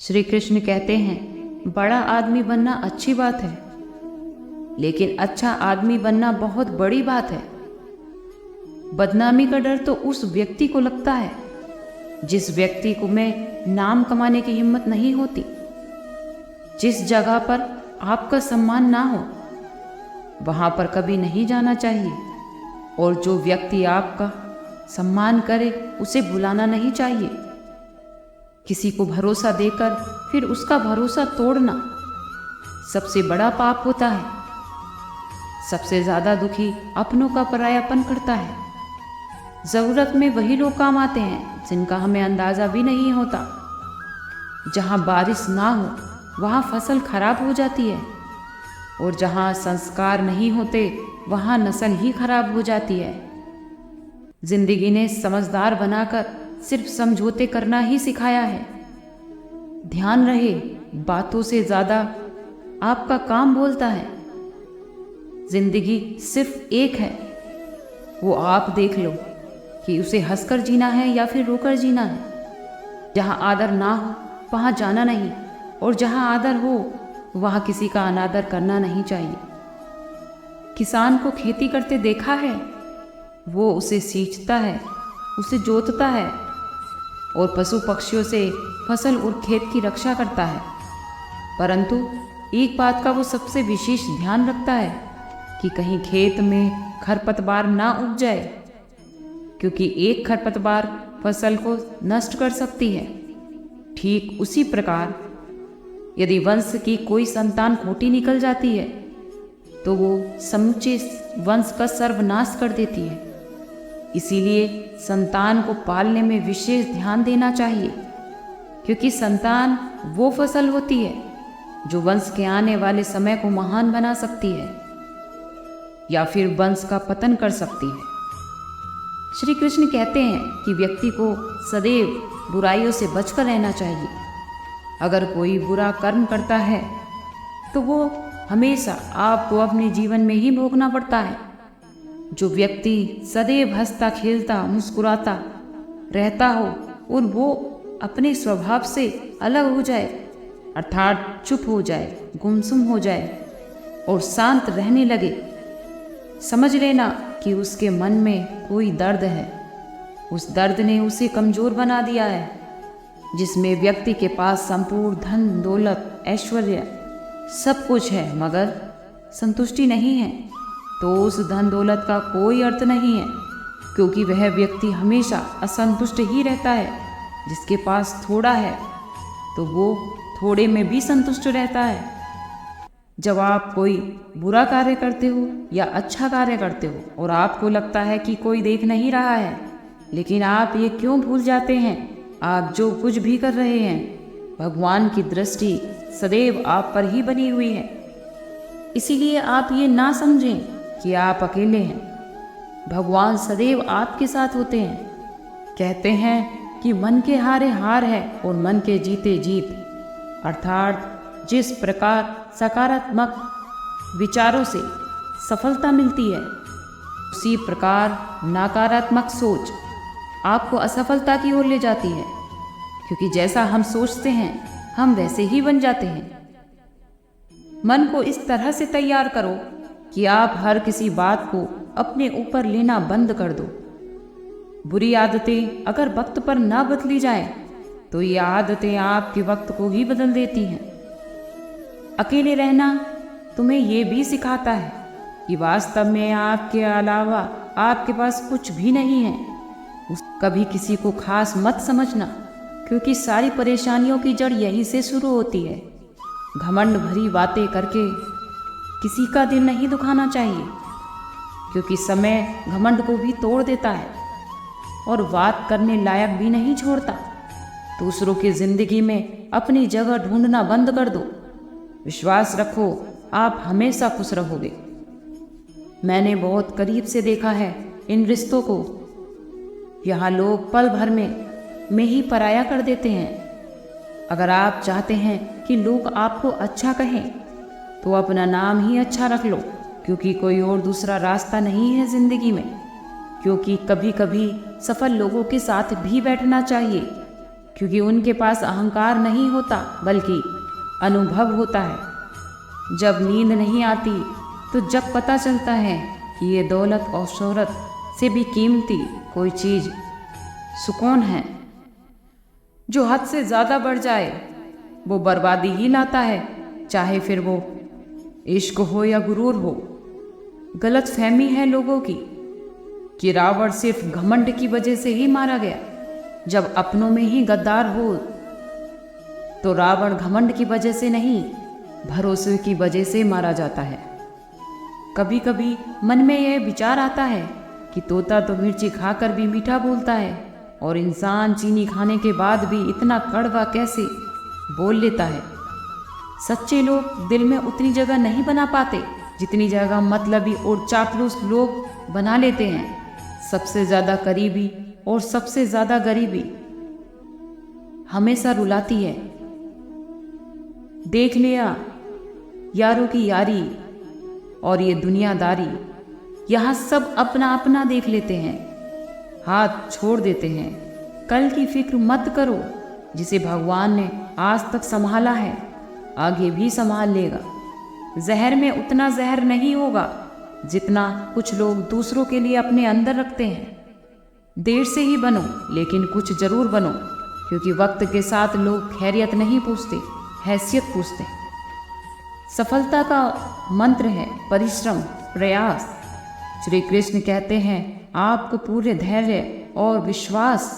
श्री कृष्ण कहते हैं, बड़ा आदमी बनना अच्छी बात है, लेकिन अच्छा आदमी बनना बहुत बड़ी बात है। बदनामी का डर तो उस व्यक्ति को लगता है जिस व्यक्ति को में नाम कमाने की हिम्मत नहीं होती। जिस जगह पर आपका सम्मान ना हो वहां पर कभी नहीं जाना चाहिए, और जो व्यक्ति आपका सम्मान करे उसे बुलाना नहीं चाहिए। किसी को भरोसा देकर फिर उसका भरोसा तोड़ना सबसे बड़ा पाप होता है। सबसे ज्यादा दुखी अपनों का परायापन करता है। जरूरत में वही लोग काम आते हैं जिनका हमें अंदाजा भी नहीं होता। जहां बारिश ना हो वहां फसल खराब हो जाती है, और जहां संस्कार नहीं होते वहां नस्ल ही खराब हो जाती है। जिंदगी ने समझदार बनाकर सिर्फ समझौते करना ही सिखाया है। ध्यान रहे, बातों से ज्यादा आपका काम बोलता है। जिंदगी सिर्फ एक है, वो आप देख लो कि उसे हंसकर जीना है या फिर रोकर जीना है। जहां आदर ना हो वहां जाना नहीं, और जहां आदर हो वहां किसी का अनादर करना नहीं चाहिए। किसान को खेती करते देखा है, वो उसे सींचता है, उसे जोतता है, और पशु पक्षियों से फसल और खेत की रक्षा करता है। परंतु एक बात का वो सबसे विशेष ध्यान रखता है कि कहीं खेत में खरपतवार ना उग जाए, क्योंकि एक खरपतवार फसल को नष्ट कर सकती है। ठीक उसी प्रकार यदि वंश की कोई संतान खोटी निकल जाती है तो वो समूचे वंश का सर्वनाश कर देती है। इसीलिए संतान को पालने में विशेष ध्यान देना चाहिए, क्योंकि संतान वो फसल होती है जो वंश के आने वाले समय को महान बना सकती है या फिर वंश का पतन कर सकती है। श्री कृष्ण कहते हैं कि व्यक्ति को सदैव बुराइयों से बचकर रहना चाहिए। अगर कोई बुरा कर्म करता है तो वो हमेशा आपको अपने जीवन में ही भोगना पड़ता है। जो व्यक्ति सदैव हंसता खेलता मुस्कुराता रहता हो और वो अपने स्वभाव से अलग हो जाए, अर्थात चुप हो जाए, गुमसुम हो जाए और शांत रहने लगे, समझ लेना कि उसके मन में कोई दर्द है। उस दर्द ने उसे कमजोर बना दिया है। जिसमें व्यक्ति के पास संपूर्ण धन दौलत ऐश्वर्य सब कुछ है मगर संतुष्टि नहीं है, तो उस धन दौलत का कोई अर्थ नहीं है, क्योंकि वह व्यक्ति हमेशा असंतुष्ट ही रहता है। जिसके पास थोड़ा है तो वो थोड़े में भी संतुष्ट रहता है। जब आप कोई बुरा कार्य करते हो या अच्छा कार्य करते हो और आपको लगता है कि कोई देख नहीं रहा है, लेकिन आप ये क्यों भूल जाते हैं, आप जो कुछ भी कर रहे हैं भगवान की दृष्टि सदैव आप पर ही बनी हुई है। इसीलिए आप ये ना समझें कि आप अकेले हैं। भगवान सदैव आपके साथ होते हैं। कहते हैं कि मन के हारे हार है और मन के जीते जीत, अर्थात जिस प्रकार सकारात्मक विचारों से सफलता मिलती है, उसी प्रकार नकारात्मक सोच आपको असफलता की ओर ले जाती है, क्योंकि जैसा हम सोचते हैं हम वैसे ही बन जाते हैं। मन को इस तरह से तैयार करो कि आप हर किसी बात को अपने ऊपर लेना बंद कर दो। बुरी आदतें अगर वक्त पर ना बदली जाए तो ये आदतें आपके वक्त को ही बदल देती हैं। अकेले रहना तुम्हें ये भी सिखाता है कि वास्तव में आपके अलावा आपके पास कुछ भी नहीं है। कभी किसी को खास मत समझना, क्योंकि सारी परेशानियों की जड़ यहीं से शुरू होती है। घमंड भरी बातें करके किसी का दिल नहीं दुखाना चाहिए, क्योंकि समय घमंड को भी तोड़ देता है और बात करने लायक भी नहीं छोड़ता। दूसरों की जिंदगी में अपनी जगह ढूंढना बंद कर दो। विश्वास रखो, आप हमेशा खुश रहोगे। मैंने बहुत करीब से देखा है इन रिश्तों को। यहाँ लोग पल भर में ही पराया कर देते हैं। अगर आप चाहते हैं कि लोग आपको अच्छा कहें तो अपना नाम ही अच्छा रख लो, क्योंकि कोई और दूसरा रास्ता नहीं है जिंदगी में। क्योंकि कभी कभी सफल लोगों के साथ भी बैठना चाहिए, क्योंकि उनके पास अहंकार नहीं होता बल्कि अनुभव होता है। जब नींद नहीं आती तो जब पता चलता है कि ये दौलत और शोहरत से भी कीमती कोई चीज़ सुकून है। जो हद से ज़्यादा बढ़ जाए वो बर्बादी ही लाता है, चाहे फिर वो इश्क हो या गुरूर हो। गलत फहमी है लोगों की कि रावण सिर्फ घमंड की वजह से ही मारा गया। जब अपनों में ही गद्दार हो तो रावण घमंड की वजह से नहीं, भरोसे की वजह से मारा जाता है। कभी कभी मन में यह विचार आता है कि तोता तो मिर्ची खाकर भी मीठा बोलता है और इंसान चीनी खाने के बाद भी इतना कड़वा कैसे बोल लेता है। सच्चे लोग दिल में उतनी जगह नहीं बना पाते जितनी जगह मतलबी और चापलूस लोग बना लेते हैं। सबसे ज़्यादा करीबी और सबसे ज़्यादा गरीबी हमेशा रुलाती है। देख लिया यारों की यारी और ये दुनियादारी, यहाँ सब अपना अपना देख लेते हैं, हाथ छोड़ देते हैं। कल की फिक्र मत करो, जिसे भगवान ने आज तक संभाला है आगे भी संभाल लेगा। जहर में उतना जहर नहीं होगा जितना कुछ लोग दूसरों के लिए अपने अंदर रखते हैं। देर से ही बनो लेकिन कुछ जरूर बनो, क्योंकि वक्त के साथ लोग खैरियत नहीं पूछते, हैसियत पूछते। सफलता का मंत्र है परिश्रम, प्रयास। श्री कृष्ण कहते हैं आपको पूरे धैर्य और विश्वास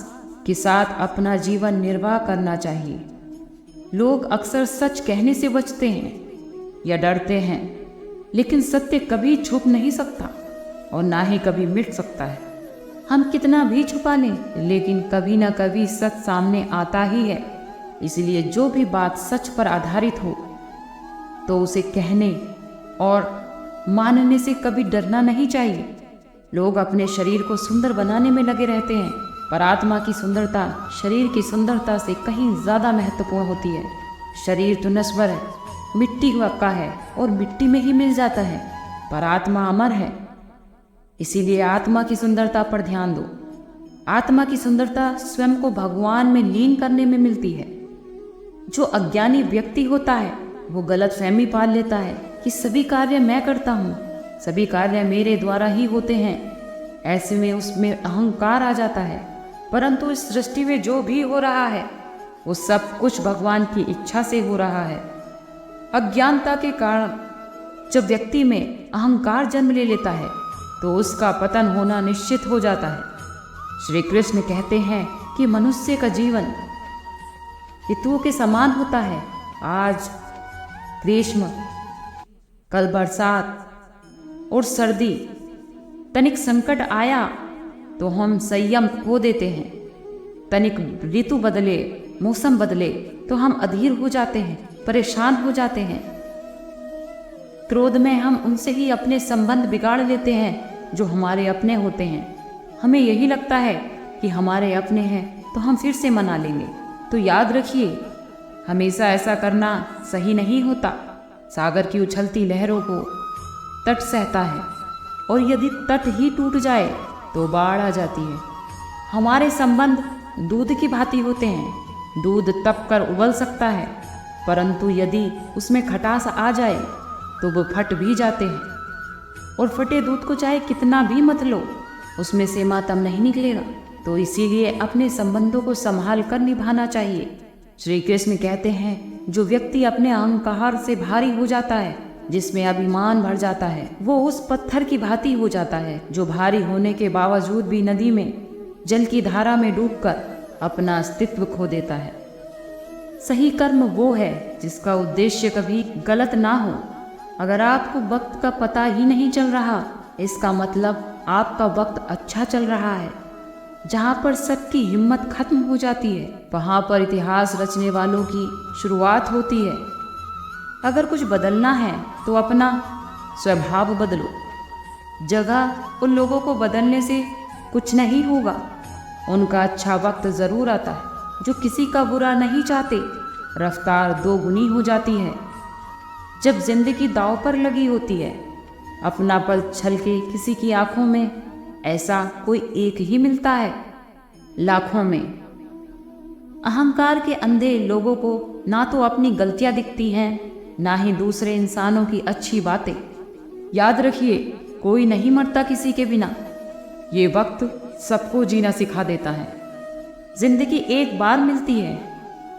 के साथ अपना जीवन निर्वाह करना चाहिए। लोग अक्सर सच कहने से बचते हैं या डरते हैं, लेकिन सत्य कभी छुप नहीं सकता और ना ही कभी मिट सकता है। हम कितना भी छुपा लें लेकिन कभी ना कभी सच सामने आता ही है। इसलिए जो भी बात सच पर आधारित हो तो उसे कहने और मानने से कभी डरना नहीं चाहिए। लोग अपने शरीर को सुंदर बनाने में लगे रहते हैं, पर आत्मा की सुंदरता शरीर की सुंदरता से कहीं ज़्यादा महत्वपूर्ण होती है। शरीर तो नश्वर है, मिट्टी का है और मिट्टी में ही मिल जाता है, पर आत्मा अमर है। इसीलिए आत्मा की सुंदरता पर ध्यान दो। आत्मा की सुंदरता स्वयं को भगवान में लीन करने में मिलती है। जो अज्ञानी व्यक्ति होता है वो गलत फहमी पाल लेता है कि सभी कार्य मैं करता हूँ, सभी कार्य मेरे द्वारा ही होते हैं। ऐसे में उसमें अहंकार आ जाता है। परंतु इस सृष्टि में जो भी हो रहा है वो सब कुछ भगवान की इच्छा से हो रहा है। अज्ञानता के कारण जब व्यक्ति में अहंकार जन्म ले लेता है तो उसका पतन होना निश्चित हो जाता है। श्री कृष्ण कहते हैं कि मनुष्य का जीवन ऋतुओं के समान होता है। आज ग्रीष्म, कल बरसात और सर्दी। तनिक संकट आया तो हम संयम खो देते हैं। तनिक ऋतु बदले, मौसम बदले तो हम अधीर हो जाते हैं, परेशान हो जाते हैं। क्रोध में हम उनसे ही अपने संबंध बिगाड़ लेते हैं जो हमारे अपने होते हैं। हमें यही लगता है कि हमारे अपने हैं तो हम फिर से मना लेंगे। तो याद रखिए, हमेशा ऐसा करना सही नहीं होता। सागर की उछलती लहरों को तट सहता है और यदि तट ही टूट जाए तो बाढ़ आ जाती है। हमारे संबंध दूध की भांति होते हैं। दूध तप कर उबल सकता है, परंतु यदि उसमें खटास आ जाए तो वो फट भी जाते हैं। और फटे दूध को चाहे कितना भी मत लो, उसमें से मातम नहीं निकलेगा। तो इसीलिए अपने संबंधों को संभाल कर निभाना चाहिए। श्री कृष्ण कहते हैं जो व्यक्ति अपने अहंकार से भारी हो जाता है, जिसमें अभिमान भर जाता है, वो उस पत्थर की भांति हो जाता है जो भारी होने के बावजूद भी नदी में जल की धारा में डूबकर अपना अस्तित्व खो देता है। सही कर्म वो है जिसका उद्देश्य कभी गलत ना हो। अगर आपको वक्त का पता ही नहीं चल रहा, इसका मतलब आपका वक्त अच्छा चल रहा है। जहाँ पर सबकी हिम्मत खत्म हो जाती है, वहाँ पर इतिहास रचने वालों की शुरुआत होती है। अगर कुछ बदलना है तो अपना स्वभाव बदलो। जगह उन लोगों को बदलने से कुछ नहीं होगा। उनका अच्छा वक्त ज़रूर आता है। जो किसी का बुरा नहीं चाहते, रफ्तार दोगुनी हो जाती है। जब जिंदगी दांव पर लगी होती है, अपना पल छलके किसी की आंखों में ऐसा कोई एक ही मिलता है लाखों में। अहंकार के अंधे लोगों को ना तो अपनी गलतियां दिखती हैं, ना ही दूसरे इंसानों की अच्छी बातें। याद रखिए, कोई नहीं मरता किसी के बिना। ये वक्त सबको जीना सिखा देता है। जिंदगी एक बार मिलती है,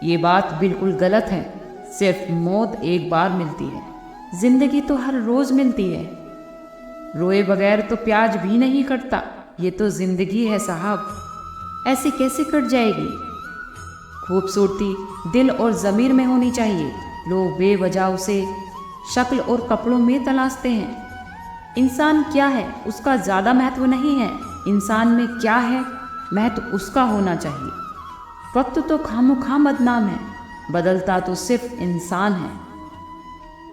ये बात बिल्कुल गलत है। सिर्फ मौत एक बार मिलती है, जिंदगी तो हर रोज मिलती है। रोए बगैर तो प्याज भी नहीं कटता, ये तो जिंदगी है साहब, ऐसे कैसे कट जाएगी। खूबसूरती दिल और ज़मीर में होनी चाहिए। लोग बेवजह उसे शक्ल और कपड़ों में तलाशते हैं। इंसान क्या है उसका ज़्यादा महत्व नहीं है, इंसान में क्या है महत्व उसका होना चाहिए। वक्त तो खामोखा बदनाम है, बदलता तो सिर्फ इंसान है।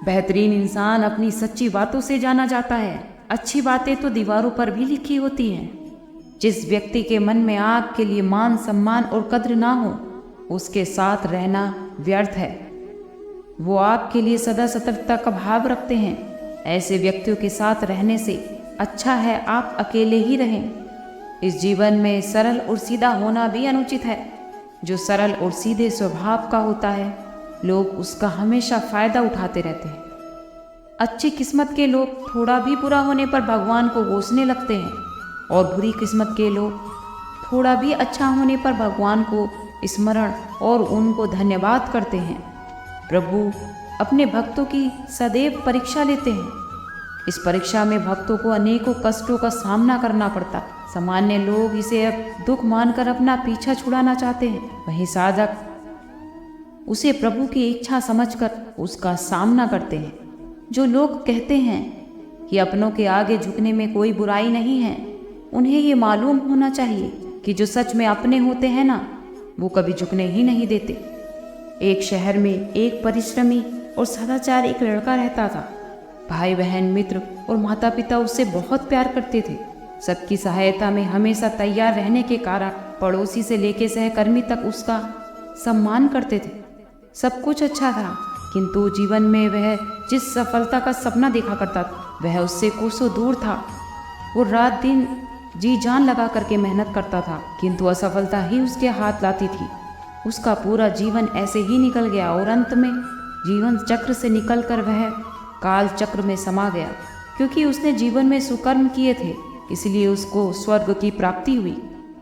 बेहतरीन इंसान अपनी सच्ची बातों से जाना जाता है। अच्छी बातें तो दीवारों पर भी लिखी होती हैं। जिस व्यक्ति के मन में आपके लिए मान सम्मान और कद्र ना हो, उसके साथ रहना व्यर्थ है। वो आपके लिए सदा सतर्कता का भाव रखते हैं। ऐसे व्यक्तियों के साथ रहने से अच्छा है आप अकेले ही रहें। इस जीवन में सरल और सीधा होना भी अनुचित है। जो सरल और सीधे स्वभाव का होता है, लोग उसका हमेशा फायदा उठाते रहते हैं। अच्छी किस्मत के लोग थोड़ा भी बुरा होने पर भगवान को कोसने लगते हैं, और बुरी किस्मत के लोग थोड़ा भी अच्छा होने पर भगवान को स्मरण और उनको धन्यवाद करते हैं। प्रभु अपने भक्तों की सदैव परीक्षा लेते हैं। इस परीक्षा में भक्तों को अनेकों कष्टों का सामना करना पड़ता। सामान्य लोग इसे अब दुख मानकर अपना पीछा छुड़ाना चाहते हैं, वहीं साधक उसे प्रभु की इच्छा समझकर उसका सामना करते हैं। जो लोग कहते हैं कि अपनों के आगे झुकने में कोई बुराई नहीं है, उन्हें ये मालूम होना चाहिए कि जो सच में अपने होते हैं ना, वो कभी झुकने ही नहीं देते। एक शहर में एक परिश्रमी और सदाचार एक लड़का रहता था। भाई बहन मित्र और माता पिता उससे बहुत प्यार करते थे। सबकी सहायता में हमेशा तैयार रहने के कारण पड़ोसी से लेकर सहकर्मी तक उसका सम्मान करते थे। सब कुछ अच्छा था, किंतु जीवन में वह जिस सफलता का सपना देखा करता था, वह उससे कोसों दूर था। वो रात दिन जी जान लगा करके मेहनत करता था, किंतु असफलता ही उसके हाथ लाती थी। उसका पूरा जीवन ऐसे ही निकल गया और अंत में जीवन चक्र से निकलकर वह काल चक्र में समा गया। क्योंकि उसने जीवन में सुकर्म किए थे, इसलिए उसको स्वर्ग की प्राप्ति हुई।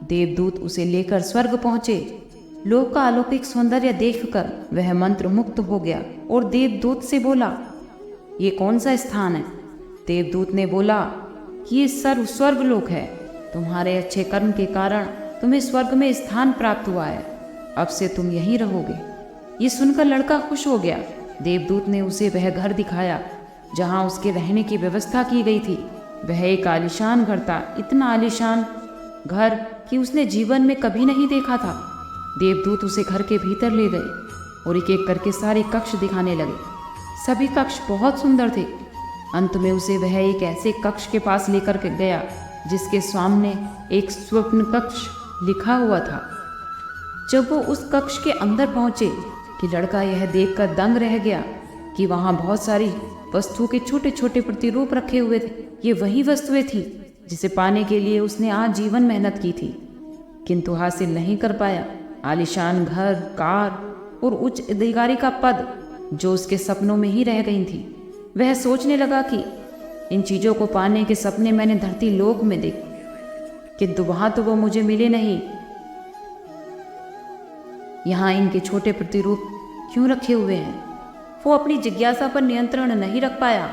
देवदूत उसे लेकर स्वर्ग पहुँचे। लोक का अलौकिक सौंदर्य देखकर वह मंत्र मुक्त हो गया और देवदूत से बोला, ये कौन सा स्थान है? देवदूत ने बोला कि ये स्वर्ग लोक है। तुम्हारे अच्छे कर्म के कारण तुम्हें स्वर्ग में स्थान प्राप्त हुआ है। अब से तुम यहीं रहोगे। ये सुनकर लड़का खुश हो गया। देवदूत ने उसे वह घर दिखाया जहाँ उसके रहने की व्यवस्था की गई थी। वह एक आलीशान घर था, इतना आलीशान घर कि उसने जीवन में कभी नहीं देखा था। देवदूत उसे घर के भीतर ले गए और एक एक करके सारे कक्ष दिखाने लगे। सभी कक्ष बहुत सुंदर थे। अंत में उसे वह एक ऐसे कक्ष के पास लेकर गया जिसके सामने एक स्वप्न कक्ष लिखा हुआ था। जब वो उस कक्ष के अंदर पहुंचे कि लड़का यह देखकर दंग रह गया कि वहां बहुत सारी वस्तुओं के छोटे छोटे प्रतिरूप रखे हुए थे। ये वही वस्तुएं थी जिसे पाने के लिए उसने आज जीवन मेहनत की थी, किंतु हासिल नहीं कर पाया। आलीशान घर, कार और उच्च अधिकारी का पद जो उसके सपनों में ही रह गई थी। वह सोचने लगा कि इन चीज़ों को पाने के सपने मैंने धरती लोक में देखे, किंतु वहां तो वो मुझे मिले नहीं। यहाँ इनके छोटे प्रतिरूप क्यों रखे हुए हैं? वो अपनी जिज्ञासा पर नियंत्रण नहीं रख पाया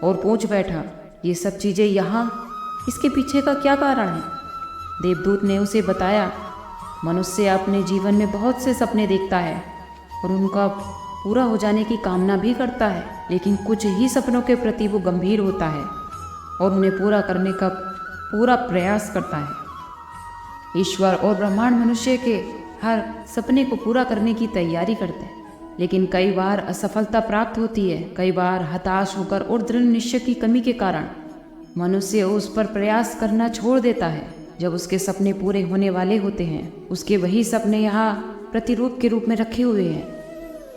और पूछ बैठा, ये सब चीज़ें यहाँ, इसके पीछे का क्या कारण है? देवदूत ने उसे बताया, मनुष्य अपने जीवन में बहुत से सपने देखता है और उनका पूरा हो जाने की कामना भी करता है, लेकिन कुछ ही सपनों के प्रति वो गंभीर होता है और उन्हें पूरा करने का पूरा प्रयास करता है। ईश्वर और ब्रह्मांड मनुष्य के हर सपने को पूरा करने की तैयारी करते हैं, लेकिन कई बार असफलता प्राप्त होती है। कई बार हताश होकर और दृढ़ निश्चय की कमी के कारण मनुष्य उस पर प्रयास करना छोड़ देता है। जब उसके सपने पूरे होने वाले होते हैं, उसके वही सपने यहाँ प्रतिरूप के रूप में रखे हुए हैं।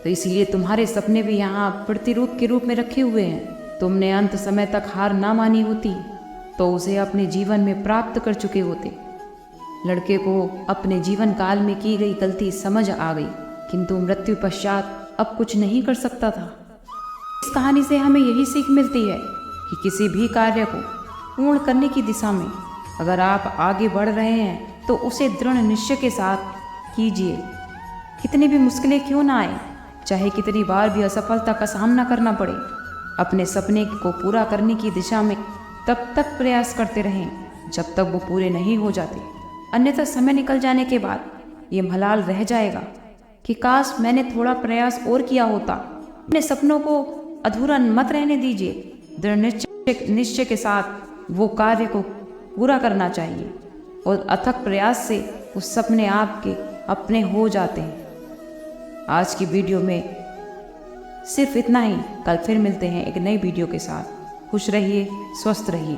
तो इसलिए तुम्हारे सपने भी यहाँ प्रतिरूप के रूप में रखे हुए हैं। तुमने अंत समय तक हार ना मानी होती तो उसे अपने जीवन में प्राप्त कर चुके होते। लड़के को अपने जीवन काल में की गई गलती समझ आ गई, किंतु मृत्यु पश्चात अब कुछ नहीं कर सकता था। इस कहानी से हमें यही सीख मिलती है कि किसी भी कार्य को पूर्ण करने की दिशा में अगर आप आगे बढ़ रहे हैं तो उसे दृढ़ निश्चय के साथ कीजिए। कितनी भी मुश्किलें क्यों ना आए, चाहे कितनी बार भी असफलता का सामना करना पड़े, अपने सपने को पूरा करने की दिशा में तब तक प्रयास करते रहें जब तक वो पूरे नहीं हो जाते। अन्यथा समय निकल जाने के बाद ये मलाल रह जाएगा कि काश मैंने थोड़ा प्रयास और किया होता। अपने सपनों को अधूरा मत रहने दीजिए। दृढ़ निश्चय के साथ वो कार्य को पूरा करना चाहिए और अथक प्रयास से वो सपने आपके अपने हो जाते हैं। आज की वीडियो में सिर्फ इतना ही। कल फिर मिलते हैं एक नई वीडियो के साथ। खुश रहिए, स्वस्थ रहिए।